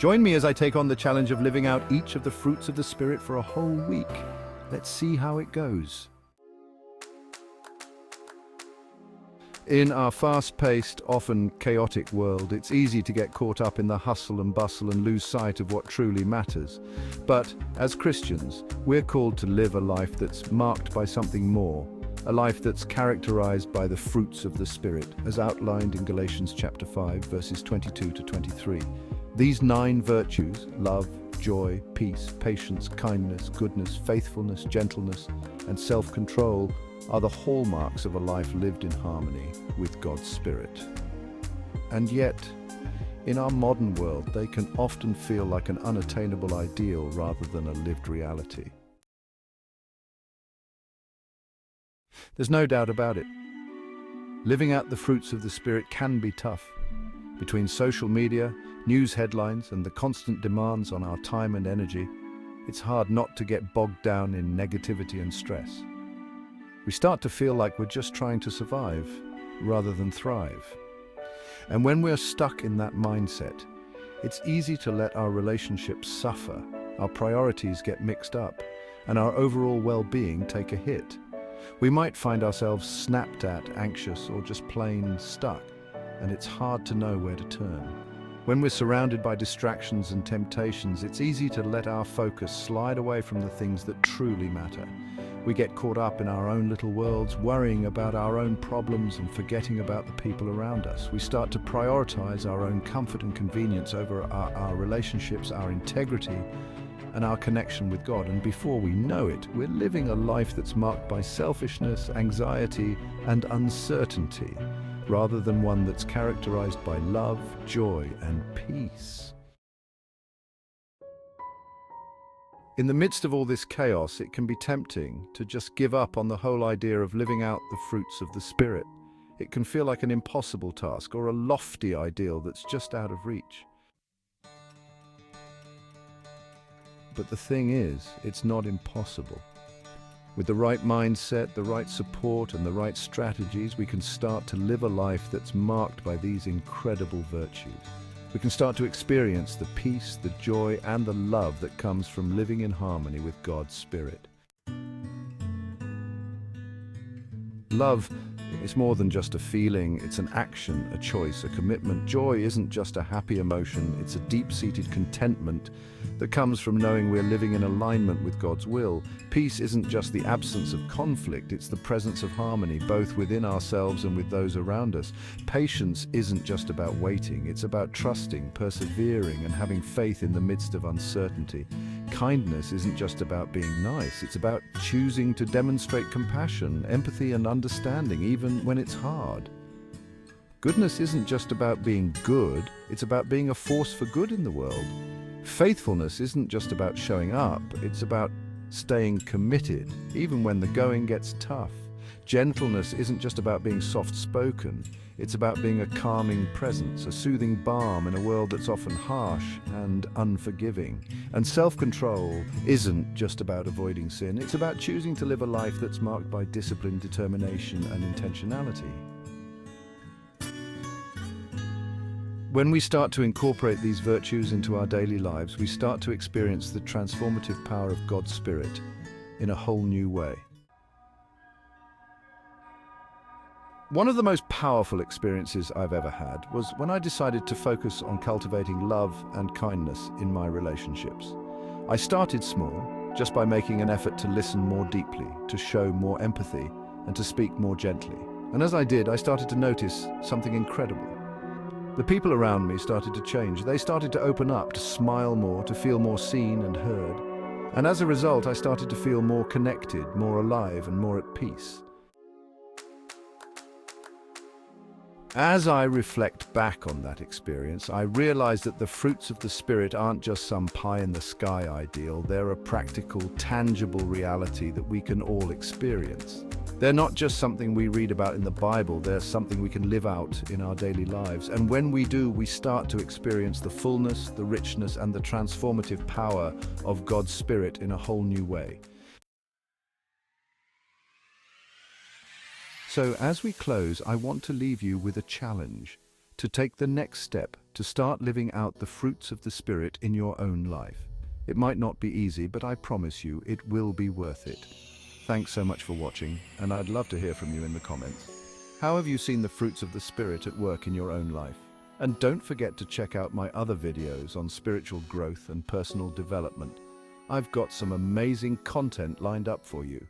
Join me as I take on the challenge of living out each of the fruits of the Spirit for a whole week. Let's see how it goes. In our fast-paced, often chaotic world, it's easy to get caught up in the hustle and bustle and lose sight of what truly matters. But as Christians, we're called to live a life that's marked by something more, a life that's characterized by the fruits of the Spirit, as outlined in Galatians chapter 5, verses 22 to 23. These 9 virtues, love, joy, peace, patience, kindness, goodness, faithfulness, gentleness, and self-control, are the hallmarks of a life lived in harmony with God's Spirit. And yet, in our modern world, they can often feel like an unattainable ideal rather than a lived reality. There's no doubt about it. Living out the fruits of the Spirit can be tough. Between social media, news headlines, and the constant demands on our time and energy, it's hard not to get bogged down in negativity and stress. We start to feel like we're just trying to survive rather than thrive. And when we're stuck in that mindset, it's easy to let our relationships suffer, our priorities get mixed up, and our overall well-being take a hit. We might find ourselves snapped at, anxious, or just plain stuck, and it's hard to know where to turn. When we're surrounded by distractions and temptations, it's easy to let our focus slide away from the things that truly matter. We get caught up in our own little worlds, worrying about our own problems and forgetting about the people around us. We start to prioritize our own comfort and convenience over our relationships, our integrity, and our connection with God. And before we know it, we're living a life that's marked by selfishness, anxiety, and uncertainty, rather than one that's characterized by love, joy, and peace. In the midst of all this chaos, it can be tempting to just give up on the whole idea of living out the fruits of the Spirit. It can feel like an impossible task or a lofty ideal that's just out of reach. But the thing is, it's not impossible. With the right mindset, the right support, and the right strategies, we can start to live a life that's marked by these incredible virtues. We can start to experience the peace, the joy, and the love that comes from living in harmony with God's Spirit. Love is more than just a feeling, it's an action, a choice, a commitment. Joy isn't just a happy emotion, it's a deep-seated contentment that comes from knowing we're living in alignment with God's will. Peace isn't just the absence of conflict, it's the presence of harmony, both within ourselves and with those around us. Patience isn't just about waiting, it's about trusting, persevering, and having faith in the midst of uncertainty. Kindness isn't just about being nice, it's about choosing to demonstrate compassion, empathy, and understanding, even when it's hard. Goodness isn't just about being good, it's about being a force for good in the world. Faithfulness isn't just about showing up, it's about staying committed, even when the going gets tough. Gentleness isn't just about being soft-spoken, it's about being a calming presence, a soothing balm in a world that's often harsh and unforgiving. And self-control isn't just about avoiding sin, it's about choosing to live a life that's marked by discipline, determination, and intentionality. When we start to incorporate these virtues into our daily lives, we start to experience the transformative power of God's Spirit in a whole new way. One of the most powerful experiences I've ever had was when I decided to focus on cultivating love and kindness in my relationships. I started small, just by making an effort to listen more deeply, to show more empathy, and to speak more gently. And as I did, I started to notice something incredible. The people around me started to change. They started to open up, to smile more, to feel more seen and heard. And as a result, I started to feel more connected, more alive, and more at peace. As I reflect back on that experience, I realize that the fruits of the Spirit aren't just some pie-in-the-sky ideal. They're a practical, tangible reality that we can all experience. They're not just something we read about in the Bible, they're something we can live out in our daily lives. And when we do, we start to experience the fullness, the richness, and the transformative power of God's Spirit in a whole new way. So as we close, I want to leave you with a challenge. to take the next step to start living out the fruits of the Spirit in your own life. It might not be easy, but I promise you it will be worth it. Thanks so much for watching, and I'd love to hear from you in the comments. How have you seen the fruits of the Spirit at work in your own life? And don't forget to check out my other videos on spiritual growth and personal development. I've got some amazing content lined up for you.